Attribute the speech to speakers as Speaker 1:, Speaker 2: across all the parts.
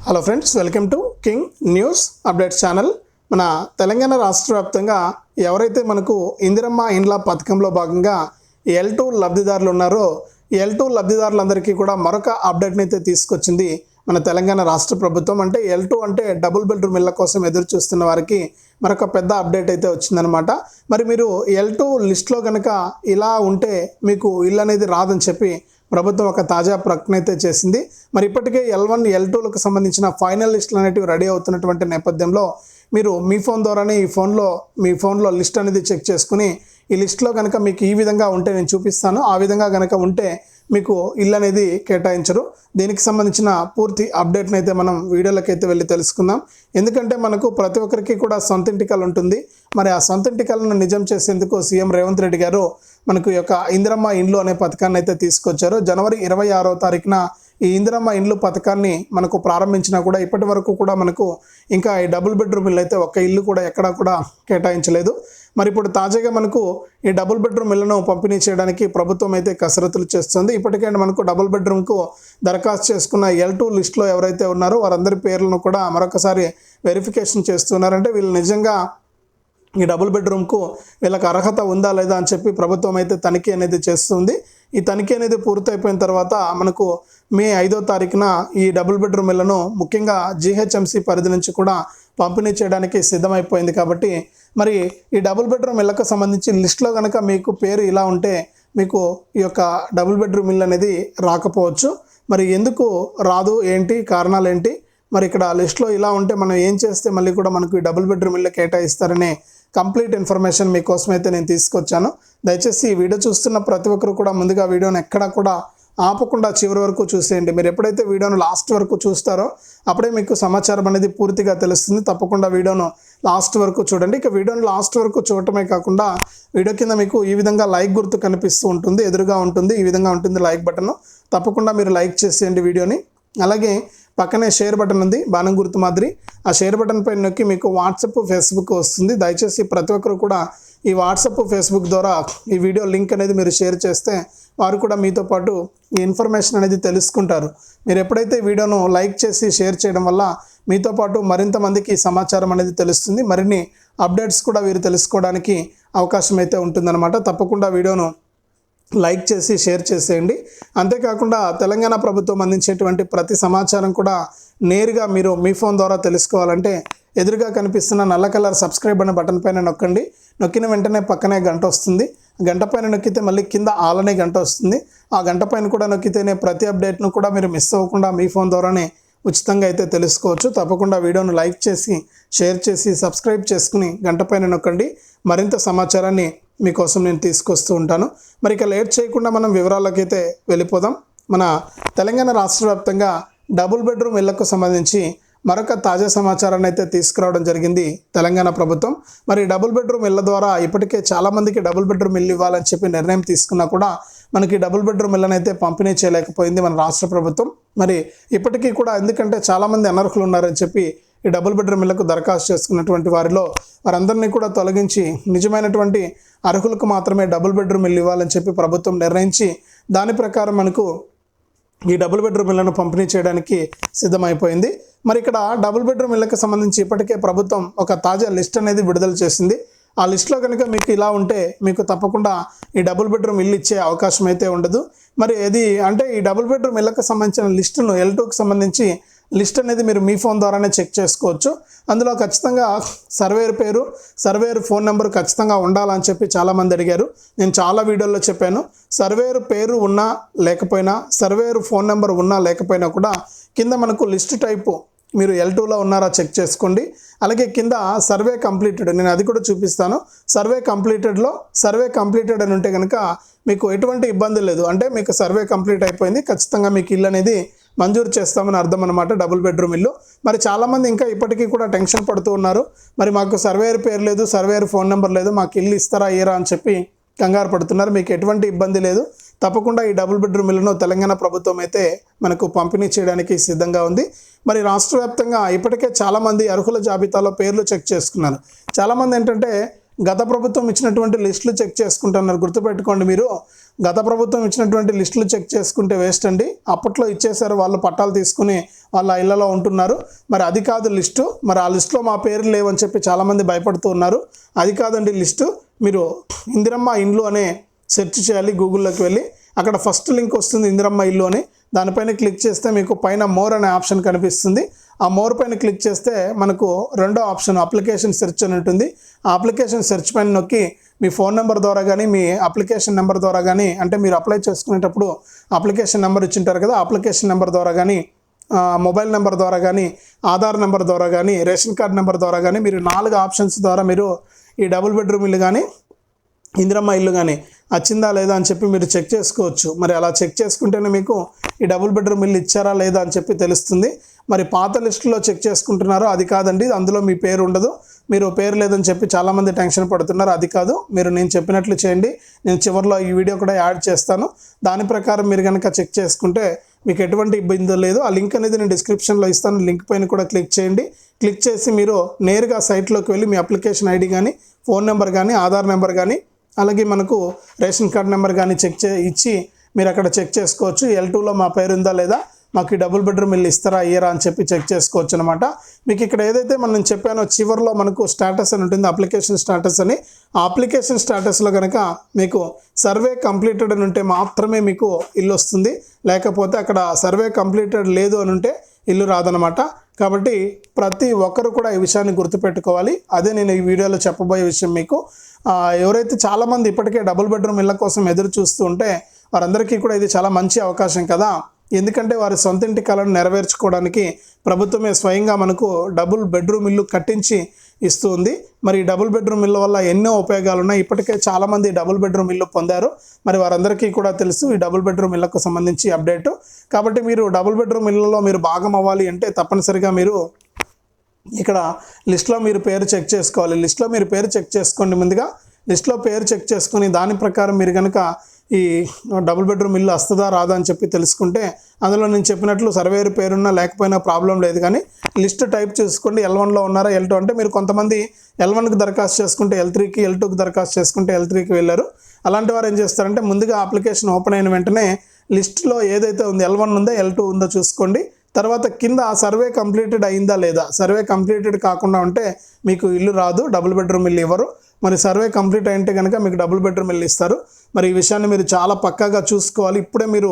Speaker 1: Hello friends, welcome to king news updates channel. మన తెలంగాణ రాష్ట్ర వ్యాప్తంగా ఎవరైతే మనకు ఇందిరమ్మ ఇండ్ల పథకంలో భాగంగా L2 లబ్ధిదారులు ఉన్నారో L2 లబ్ధిదారులందరికీ కూడా మరొక అప్డేట్ని అయితే తీసుకొచ్చింది మన తెలంగాణ రాష్ట్ర ప్రభుత్వం. అంటే L2 అంటే డబుల్ బెడ్రూమ్ ఇళ్ల కోసం ఎదురు చూస్తున్న వారికి మరొక పెద్ద అప్డేట్ అయితే వచ్చిందనమాట. మరి మీరు L2 లిస్ట్లో కనుక ఇలా ఉంటే మీకు ఇల్లు అనేది రాదని చెప్పి ప్రభుత్వం ఒక తాజా ప్రకటన అయితే చేసింది. మరి ఇప్పటికే L1 L2లకు సంబంధించిన ఫైనల్ లిస్టులు అనేటివి రెడీ అవుతున్నటువంటి నేపథ్యంలో మీరు మీ ఫోన్ ద్వారానే మీ ఫోన్లో లిస్ట్ అనేది చెక్ చేసుకుని ఈ లిస్ట్లో కనుక మీకు ఈ విధంగా ఉంటే నేను చూపిస్తాను, ఆ విధంగా కనుక ఉంటే మీకు ఇల్లు అనేది కేటాయించరు. దీనికి సంబంధించిన పూర్తి అప్డేట్ని అయితే మనం వీడియోలోకి అయితే వెళ్ళి తెలుసుకుందాం. ఎందుకంటే మనకు ప్రతి ఒక్కరికి కూడా సొంత ఇంటి కల ఉంటుంది. మరి ఆ సొంత ఇంటి కలను నిజం చేసేందుకు సీఎం రేవంత్ రెడ్డి గారు మనకు ఈ యొక్క ఇందిరమ్మ ఇండ్లు అనే పథకాన్ని అయితే తీసుకొచ్చారు. జనవరి 26వ తారీఖున ఈ ఇందిరమ్మ ఇండ్లు పథకాన్ని మనకు ప్రారంభించినా కూడా ఇప్పటి వరకు కూడా మనకు ఇంకా ఈ డబుల్ బెడ్రూమ్ ఇల్లు అయితే ఒక్క ఇల్లు కూడా ఎక్కడా కూడా కేటాయించలేదు. మరి ఇప్పుడు తాజాగా మనకు ఈ డబుల్ బెడ్రూమ్ ఇళ్లను పంపిణీ చేయడానికి ప్రభుత్వం అయితే కసరత్తులు చేస్తుంది. ఇప్పటికే మనకు డబుల్ బెడ్రూమ్కు దరఖాస్తు చేసుకున్న L2 లిస్టులో ఎవరైతే ఉన్నారో వారందరి పేర్లను కూడా మరొకసారి వెరిఫికేషన్ చేస్తున్నారంటే వీళ్ళు నిజంగా ఈ డబుల్ బెడ్రూమ్కు వీళ్ళకి అర్హత ఉందా లేదా అని చెప్పి ప్రభుత్వం అయితే తనిఖీ అనేది చేస్తుంది. ఈ తనిఖీ అనేది పూర్తయిపోయిన తర్వాత మనకు మే 5వ తారీఖున ఈ డబుల్ బెడ్రూమ్ ఇళ్లను ముఖ్యంగా GHMC పరిధి నుంచి కూడా పంపిణీ చేయడానికి సిద్ధమైపోయింది. కాబట్టి మరి ఈ డబుల్ బెడ్రూమ్ ఇళ్లకు సంబంధించి లిస్టులో కనుక మీకు పేరు ఇలా ఉంటే మీకు ఈ యొక్క డబుల్ బెడ్రూమ్ ఇల్లు అనేది రాకపోవచ్చు. మరి ఎందుకు రాదు, ఏంటి కారణాలు ఏంటి, మరి ఇక్కడ లిస్టులో ఇలా ఉంటే మనం ఏం చేస్తే మళ్ళీ కూడా మనకు ఈ డబుల్ బెడ్రూమ్ ఇల్లు కేటాయిస్తారనే కంప్లీట్ ఇన్ఫర్మేషన్ మీకోసం అయితే నేను తీసుకొచ్చాను. దయచేసి ఈ వీడియో చూస్తున్న ప్రతి ఒక్కరు కూడా ముందుగా వీడియోని ఎక్కడా కూడా ఆపకుండా చివరి వరకు చూసేయండి. మీరు ఎప్పుడైతే వీడియోను లాస్ట్ వరకు చూస్తారో అప్పుడే మీకు సమాచారం అనేది పూర్తిగా తెలుస్తుంది. తప్పకుండా వీడియోను లాస్ట్ వరకు చూడండి. ఇక వీడియోను లాస్ట్ వరకు చూడటమే కాకుండా వీడియో కింద మీకు ఈ విధంగా లైక్ గుర్తు కనిపిస్తూ ఉంటుంది, ఎదురుగా ఉంటుంది, ఈ విధంగా ఉంటుంది లైక్ బటన్. తప్పకుండా మీరు లైక్ చేసేయండి వీడియోని. అలాగే పక్కనే షేర్ బటన్ ఉంది, బాణం గుర్తు మాదిరి. ఆ షేర్ బటన్ పైన నొక్కి మీకు వాట్సాప్, ఫేస్బుక్ వస్తుంది. దయచేసి ప్రతి ఒక్కరు కూడా ఈ వాట్సాప్, ఫేస్బుక్ ద్వారా ఈ వీడియో లింక్ అనేది మీరు షేర్ చేస్తే వారు కూడా మీతో పాటు ఈ ఇన్ఫర్మేషన్ అనేది తెలుసుకుంటారు. మీరు ఎప్పుడైతే వీడియోను లైక్ చేసి షేర్ చేయడం వల్ల మీతో పాటు మరింత మందికి సమాచారం అనేది తెలుస్తుంది. మరిన్ని అప్డేట్స్ కూడా వీరు తెలుసుకోవడానికి అవకాశం అయితే ఉంటుందన్నమాట. తప్పకుండా వీడియోను లైక్ చేసి షేర్ చేసేయండి. అంతేకాకుండా తెలంగాణ ప్రభుత్వం అందించేటువంటి ప్రతి సమాచారం కూడా నేరుగా మీరు మీ ఫోన్ ద్వారా తెలుసుకోవాలంటే ఎదురుగా కనిపిస్తున్న నల్ల కలర్ సబ్స్క్రైబ్ అనే బటన్ పైన నొక్కండి. నొక్కిన వెంటనే పక్కనే గంట వస్తుంది. గంట పైన నొక్కితే మళ్ళీ కింద ఆల్ అనే గంట వస్తుంది. ఆ గంట పైన కూడా నొక్కితేనే ప్రతి అప్డేట్ను కూడా మీరు మిస్ అవ్వకుండా మీ ఫోన్ ద్వారానే ఉచితంగా అయితే తెలుసుకోవచ్చు. తప్పకుండా వీడియోను లైక్ చేసి షేర్ చేసి సబ్స్క్రైబ్ చేసుకుని గంట పైన నొక్కండి. మరింత సమాచారాన్ని మీకోసం నేను తీసుకొస్తూ ఉంటాను. మరి ఇక లేట్ చేయకుండా మనం వివరాలకైతే వెళ్ళిపోదాం. మన తెలంగాణ రాష్ట్ర వ్యాప్తంగా డబుల్ బెడ్రూమ్ ఇళ్లకు సంబంధించి మరొక తాజా సమాచారాన్ని అయితే తీసుకురావడం జరిగింది తెలంగాణ ప్రభుత్వం. మరి డబుల్ బెడ్రూమ్ ఇళ్ల ద్వారా ఇప్పటికే చాలామందికి డబుల్ బెడ్రూమ్ ఇల్లు ఇవ్వాలని చెప్పి నిర్ణయం తీసుకున్నా కూడా మనకి డబుల్ బెడ్రూమ్ ఇళ్ళని అయితే పంపిణీ చేయలేకపోయింది మన రాష్ట్ర ప్రభుత్వం. మరి ఇప్పటికీ కూడా ఎందుకంటే చాలామంది అనర్హులు ఉన్నారని చెప్పి ఈ డబుల్ బెడ్రూమ్ ఇళ్లకు దరఖాస్తు చేసుకున్నటువంటి వారిలో వారందరినీ కూడా తొలగించి నిజమైనటువంటి అర్హులకు మాత్రమే డబుల్ బెడ్రూమ్ ఇల్లు ఇవ్వాలని చెప్పి ప్రభుత్వం నిర్ణయించి దాని ప్రకారం మనకు ఈ డబుల్ బెడ్రూమ్ ఇళ్లను పంపిణీ చేయడానికి సిద్ధమైపోయింది. మరి ఇక్కడ డబుల్ బెడ్రూమ్ ఇళ్లకు సంబంధించి ఇప్పటికే ప్రభుత్వం ఒక తాజా లిస్ట్ అనేది విడుదల చేసింది. ఆ లిస్టులో కనుక మీకు ఇలా ఉంటే మీకు తప్పకుండా ఈ డబుల్ బెడ్రూమ్ ఇల్లు ఇచ్చే అవకాశం అయితే ఉండదు. మరి ఇది అంటే ఈ డబుల్ బెడ్రూమ్ ఇళ్లకు సంబంధించిన లిస్టును L2కి సంబంధించి లిస్ట్ అనేది మీరు మీ ఫోన్ ద్వారానే చెక్ చేసుకోవచ్చు. అందులో ఖచ్చితంగా సర్వేయర్ పేరు, సర్వేయర్ ఫోన్ నెంబర్ ఖచ్చితంగా ఉండాలని చెప్పి చాలామంది అడిగారు. నేను చాలా వీడియోల్లో చెప్పాను. సర్వేయర్ పేరు ఉన్నా లేకపోయినా, సర్వేయర్ ఫోన్ నెంబర్ ఉన్నా లేకపోయినా కూడా కింద మనకు లిస్ట్ టైపు మీరు L2లో ఉన్నారా చెక్ చేసుకోండి. అలాగే కింద సర్వే కంప్లీటెడ్, నేను అది కూడా చూపిస్తాను. సర్వే కంప్లీటెడ్ అని ఉంటే కనుక మీకు ఎటువంటి ఇబ్బంది లేదు. అంటే మీకు సర్వే కంప్లీట్ అయిపోయింది, ఖచ్చితంగా మీకు ఇల్లు అనేది మంజూరు చేస్తామని అర్థం అన్నమాట, డబుల్ బెడ్రూమ్ ఇల్లు. మరి చాలామంది ఇంకా ఇప్పటికీ కూడా టెన్షన్ పడుతూ ఉన్నారు. మరి మాకు సర్వేయర్ పేరు లేదు, సర్వేయర్ ఫోన్ నెంబర్ లేదు, మాకు ఇల్లు ఇస్తారా ఇయ్యరా అని చెప్పి కంగారు పడుతున్నారు. మీకు ఎటువంటి ఇబ్బంది లేదు. తప్పకుండా ఈ డబుల్ బెడ్రూమ్ ఇళ్లను తెలంగాణ ప్రభుత్వం అయితే మనకు పంపిణీ చేయడానికి సిద్ధంగా ఉంది. మరి రాష్ట్ర వ్యాప్తంగా ఇప్పటికే చాలామంది అర్హుల జాబితాలో పేర్లు చెక్ చేసుకున్నారు. చాలామంది ఏంటంటే గత ప్రభుత్వం ఇచ్చినటువంటి లిస్టులు చెక్ చేసుకుంటున్నారు. గుర్తుపెట్టుకోండి, మీరు గత ప్రభుత్వం ఇచ్చినటువంటి లిస్టులు చెక్ చేసుకుంటే వేస్ట్ అండి. అప్పట్లో ఇచ్చేసారు, వాళ్ళు పట్టాలు తీసుకుని వాళ్ళ ఇళ్లలో ఉంటున్నారు. మరి అది కాదు లిస్టు. మరి ఆ లిస్టులో మా పేర్లు లేవని చెప్పి చాలామంది భయపడుతూ ఉన్నారు. అది కాదండి లిస్టు. మీరు ఇందిరమ్మ ఇండ్లు అనే సెర్చ్ చేయాలి గూగుల్లోకి వెళ్ళి. అక్కడ ఫస్ట్ లింక్ వస్తుంది ఇందిరమ్మ ఇల్లు అని. దానిపైన క్లిక్ చేస్తే మీకు పైన మోర్ అనే ఆప్షన్ కనిపిస్తుంది. ఆ మోర్ పైన క్లిక్ చేస్తే మనకు రెండో ఆప్షన్ అప్లికేషన్ సెర్చ్ అని ఉంటుంది. ఆ అప్లికేషన్ సెర్చ్ పైన నొక్కి మీ ఫోన్ నెంబర్ ద్వారా కానీ మీ అప్లికేషన్ నెంబర్ ద్వారా కానీ, అంటే మీరు అప్లై చేసుకునేటప్పుడు అప్లికేషన్ నెంబర్ ఇచ్చింటారు కదా, అప్లికేషన్ నెంబర్ ద్వారా కానీ, మొబైల్ నెంబర్ ద్వారా కానీ, ఆధార్ నెంబర్ ద్వారా కానీ, రేషన్ కార్డ్ నెంబర్ ద్వారా కానీ మీరు 4 ఆప్షన్స్ ద్వారా మీరు ఈ డబుల్ బెడ్రూమ్ ఇల్లు కానీ ఇందిరమ్మ ఇల్లు కానీ వచ్చిందా లేదా అని చెప్పి మీరు చెక్ చేసుకోవచ్చు. మరి అలా చెక్ చేసుకుంటేనే మీకు ఈ డబుల్ బెడ్రూమ్ ఇల్లు ఇచ్చారా లేదా అని చెప్పి తెలుస్తుంది. మరి పాత లిస్టులో చెక్ చేసుకుంటున్నారో అది కాదండి, అందులో మీ పేరు ఉండదు. మీరు పేరు లేదని చెప్పి చాలామంది టెన్షన్ పడుతున్నారు. అది కాదు, మీరు నేను చెప్పినట్లు చేయండి. నేను చివరిలో ఈ వీడియో కూడా యాడ్ చేస్తాను. దాని ప్రకారం మీరు కనుక చెక్ చేసుకుంటే మీకు ఎటువంటి ఇబ్బంది లేదు. ఆ లింక్ అనేది నేను డిస్క్రిప్షన్లో ఇస్తాను. లింక్ పైన కూడా క్లిక్ చేయండి. క్లిక్ చేసి మీరు నేరుగా సైట్లోకి వెళ్ళి మీ అప్లికేషన్ ఐడి కానీ, ఫోన్ నెంబర్ కానీ, ఆధార్ నెంబర్ కానీ, అలాగే మనకు రేషన్ కార్డ్ నెంబర్ కానీ ఇచ్చి మీరు అక్కడ చెక్ చేసుకోవచ్చు. L2లో మా పేరు ఉందా లేదా, మాకు ఈ డబుల్ బెడ్రూమ్ ఇల్లు ఇస్తారా ఇయ్యరా అని చెప్పి చెక్ చేసుకోవచ్చు అనమాట. మీకు ఇక్కడ ఏదైతే నేను చెప్పానో చివరిలో మనకు స్టేటస్ అని ఉంటుంది, అప్లికేషన్ స్టేటస్ అని. ఆ అప్లికేషన్ స్టేటస్లో కనుక మీకు సర్వే కంప్లీటెడ్ అని ఉంటే మాత్రమే మీకు ఇల్లు వస్తుంది. లేకపోతే అక్కడ సర్వే కంప్లీటెడ్ లేదు అని ఉంటే ఇల్లు రాదనమాట. కాబట్టి ప్రతి ఒక్కరు కూడా ఈ విషయాన్ని గుర్తుపెట్టుకోవాలి. అదే నేను ఈ వీడియోలో చెప్పబోయే విషయం మీకు. ఎవరైతే చాలామంది ఇప్పటికే డబుల్ బెడ్రూమ్ ఇళ్ళ కోసం ఎదురు చూస్తూ ఉంటే వారందరికీ కూడా ఇది చాలా మంచి అవకాశం కదా. ఎందుకంటే వారి సొంత ఇంటి కలను నెరవేర్చుకోవడానికి ప్రభుత్వమే స్వయంగా మనకు డబుల్ బెడ్రూమ్ ఇల్లు కట్టించి ఇస్తుంది. మరి ఈ డబుల్ బెడ్రూమ్ ఇల్లు వల్ల ఎన్నో ఉపయోగాలు ఉన్నాయి. ఇప్పటికే చాలామంది డబుల్ బెడ్రూమ్ ఇల్లు పొందారు. మరి వారందరికీ కూడా తెలుసు ఈ డబుల్ బెడ్రూమ్ ఇళ్లకు సంబంధించి అప్డేట్. కాబట్టి మీరు డబుల్ బెడ్రూమ్ ఇళ్లలో మీరు భాగం అవ్వాలి అంటే తప్పనిసరిగా మీరు ఇక్కడ లిస్ట్లో మీరు పేరు చెక్ చేసుకోవాలి. లిస్ట్లో మీరు పేరు చెక్ చేసుకోండి. ముందుగా లిస్ట్లో పేరు చెక్ చేసుకుని దాని ప్రకారం మీరు కనుక ఈ డబుల్ బెడ్రూమ్ ఇల్లు వస్తుందా రాదా అని చెప్పి తెలుసుకుంటే అందులో నేను చెప్పినట్లు సర్వేరు పేరున్నా లేకపోయినా ప్రాబ్లం లేదు. కానీ లిస్ట్ టైప్ చేసుకోండి. L1లో ఉన్నారా L2 అంటే మీరు కొంతమంది L1కి దరఖాస్తు చేసుకుంటే L3కి, L2కి దరఖాస్తు చేసుకుంటే L3కి వెళ్ళారు. అలాంటి వారు ఏం చేస్తారంటే ముందుగా అప్లికేషన్ ఓపెన్ అయిన వెంటనే లిస్ట్లో ఏదైతే ఉంది L1 ఉందో L2 ఉందో చూసుకోండి. తర్వాత కింద సర్వే కంప్లీటెడ్ అయిందా లేదా, సర్వే కంప్లీటెడ్ కాకుండా ఉంటే మీకు ఇల్లు రాదు, డబుల్ బెడ్రూమ్ ఇల్లు ఇవ్వరు. మరి సర్వే కంప్లీట్ అయింటే కనుక మీకు డబుల్ బెడ్రూమ్ ఇల్లు ఇస్తారు. మరి ఈ విషయాన్ని మీరు చాలా పక్కాగా చూసుకోవాలి. ఇప్పుడే మీరు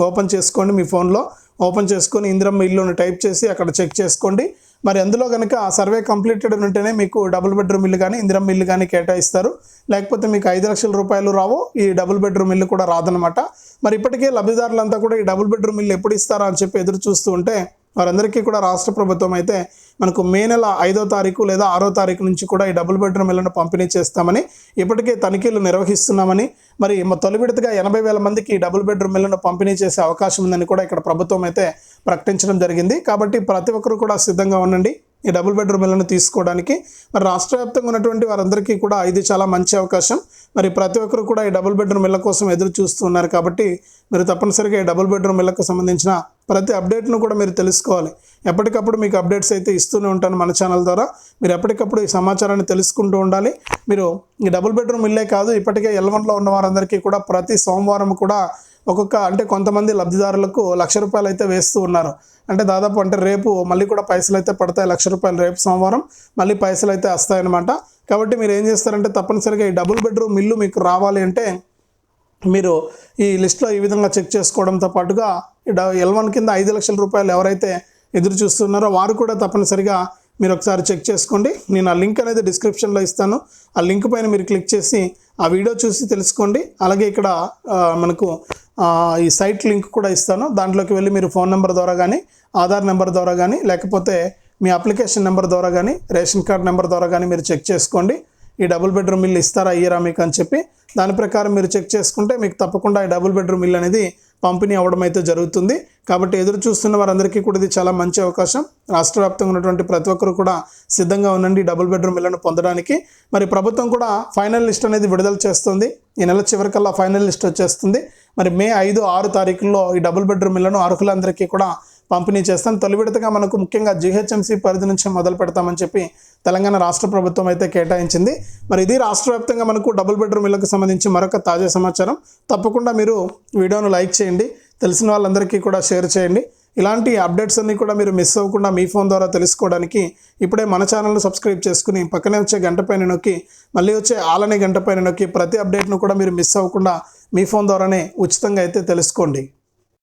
Speaker 1: ఓపెన్ చేసుకోండి, మీ ఫోన్లో ఓపెన్ చేసుకొని ఇందిరమ్మ ఇల్లుని టైప్ చేసి అక్కడ చెక్ చేసుకోండి. మరి అందులో కనుక సర్వే కంప్లీటెడ్ ఉంటేనే మీకు డబుల్ బెడ్రూమ్ ఇల్లు కానీ ఇందిరమ్మ ఇల్లు కానీ కేటాయిస్తారు. లేకపోతే మీకు 5 లక్షల రూపాయలు రావు, ఈ డబుల్ బెడ్రూమ్ ఇల్లు కూడా రాదనమాట. మరి ఇప్పటికే లబ్ధిదారులంతా కూడా ఈ డబుల్ బెడ్రూమ్ ఇల్లు ఎప్పుడు ఇస్తారా అని చెప్పి ఎదురు చూస్తూ ఉంటే వారందరికీ కూడా రాష్ట్ర ప్రభుత్వం అయితే మనకు మే నెల 5వ తారీఖు లేదా 6వ తారీఖు నుంచి కూడా ఈ డబుల్ బెడ్రూమ్ ఇళ్లను పంపిణీ చేస్తామని ఇప్పటికే తనిఖీలు నిర్వహిస్తున్నామని, మరి తొలి విడతగా 80,000 మందికి ఈ డబుల్ బెడ్రూమ్ ఇళ్లను పంపిణీ చేసే అవకాశం ఉందని కూడా ఇక్కడ ప్రభుత్వం అయితే ప్రకటించడం జరిగింది. కాబట్టి ప్రతి ఒక్కరు కూడా సిద్ధంగా ఉండండి ఈ డబుల్ బెడ్రూమ్ ఇళ్లను తీసుకోవడానికి. మరి రాష్ట్ర వ్యాప్తంగా ఉన్నటువంటి వారందరికీ కూడా ఇది చాలా మంచి అవకాశం. మరి ప్రతి ఒక్కరు కూడా ఈ డబుల్ బెడ్రూమ్ ఇళ్ల కోసం ఎదురు చూస్తున్నారు. కాబట్టి మీరు తప్పనిసరిగా ఈ డబుల్ బెడ్రూమ్ ఇళ్లకు సంబంధించిన ప్రతి అప్డేట్ను కూడా మీరు తెలుసుకోవాలి. ఎప్పటికప్పుడు మీకు అప్డేట్స్ అయితే ఇస్తూనే ఉంటాను మన ఛానల్ ద్వారా. మీరు ఎప్పటికప్పుడు ఈ సమాచారాన్ని తెలుసుకుంటూ ఉండాలి. మీరు ఈ డబుల్ బెడ్రూమ్ ఇల్లే కాదు, ఇప్పటికే L1లో ఉన్న వారందరికీ కూడా ప్రతి సోమవారం కూడా అంటే కొంతమంది లబ్ధిదారులకు ₹1,00,000 అయితే వేస్తూ ఉన్నారు. అంటే దాదాపు అంటే రేపు మళ్ళీ కూడా పైసలు అయితే పడతాయి. ₹1,00,000 రేపు సోమవారం మళ్ళీ పైసలు అయితే వస్తాయన్నమాట. కాబట్టి మీరు ఏం చేస్తారంటే తప్పనిసరిగా ఈ డబుల్ బెడ్రూమ్ ఇల్లు మీకు రావాలి అంటే మీరు ఈ లిస్ట్లో ఈ విధంగా చెక్ చేసుకోవడంతో పాటుగా L1 కింద ₹5,00,000 ఎవరైతే ఎదురు చూస్తున్నారో వారు కూడా తప్పనిసరిగా మీరు ఒకసారి చెక్ చేసుకోండి. నేను ఆ లింక్ అనేది డిస్క్రిప్షన్లో ఇస్తాను. ఆ లింక్ పైన మీరు క్లిక్ చేసి ఆ వీడియో చూసి తెలుసుకోండి. అలాగే ఇక్కడ మనకు ఈ సైట్ లింక్ కూడా ఇస్తాను. దాంట్లోకి వెళ్ళి మీరు ఫోన్ నెంబర్ ద్వారా కానీ, ఆధార్ నెంబర్ ద్వారా కానీ, లేకపోతే మీ అప్లికేషన్ నెంబర్ ద్వారా కానీ, రేషన్ కార్డ్ నెంబర్ ద్వారా కానీ మీరు చెక్ చేసుకోండి ఈ డబుల్ బెడ్రూమ్ ఇల్లు ఇస్తారా ఇయ్యరా మీకు అని చెప్పి. దాని ప్రకారం మీరు చెక్ చేసుకుంటే మీకు తప్పకుండా ఈ డబుల్ బెడ్రూమ్ ఇల్లు అనేది పంపిణీ అవ్వడం అయితే జరుగుతుంది. కాబట్టి ఎదురు చూస్తున్న వారందరికీ కూడా ఇది చాలా మంచి అవకాశం. రాష్ట్ర వ్యాప్తంగా ఉన్నటువంటి ప్రతి ఒక్కరు కూడా సిద్ధంగా ఉండండి డబుల్ బెడ్రూమ్ ఇళ్లను పొందడానికి. మరి ప్రభుత్వం కూడా ఫైనల్ లిస్ట్ అనేది విడుదల చేస్తుంది. ఈ నెల చివరికల్లా ఫైనల్ లిస్ట్ వచ్చేస్తుంది. మరి మే 5, 6 తారీఖుల్లో ఈ డబుల్ బెడ్రూమ్ ఇళ్లను అర్హులందరికీ కూడా పంపిణీ చేస్తాం. తొలి విడతగా మనకు ముఖ్యంగా జీహెచ్ఎంసీ పరిధి నుంచి మొదలు పెడతామని చెప్పి తెలంగాణ రాష్ట్ర ప్రభుత్వం అయితే కేటాయించింది. మరి ఇది రాష్ట్ర వ్యాప్తంగా మనకు డబుల్ బెడ్రూమ్ ఇళ్లకు సంబంధించి మరొక తాజా సమాచారం. తప్పకుండా మీరు వీడియోను లైక్ చేయండి, తెలిసిన వాళ్ళందరికీ కూడా షేర్ చేయండి. ఇలాంటి అప్డేట్స్ అన్నీ కూడా మీరు మిస్ అవ్వకుండా మీ ఫోన్ ద్వారా తెలుసుకోవడానికి ఇప్పుడే మన ఛానల్ను సబ్స్క్రైబ్ చేసుకుని పక్కనే వచ్చే గంట పైన నొక్కి మళ్ళీ వచ్చే ఆలనే గంట పైన నొక్కి ప్రతి అప్డేట్ను కూడా మీరు మిస్ అవ్వకుండా మీ ఫోన్ ద్వారానే ఉచితంగా అయితే తెలుసుకోండి.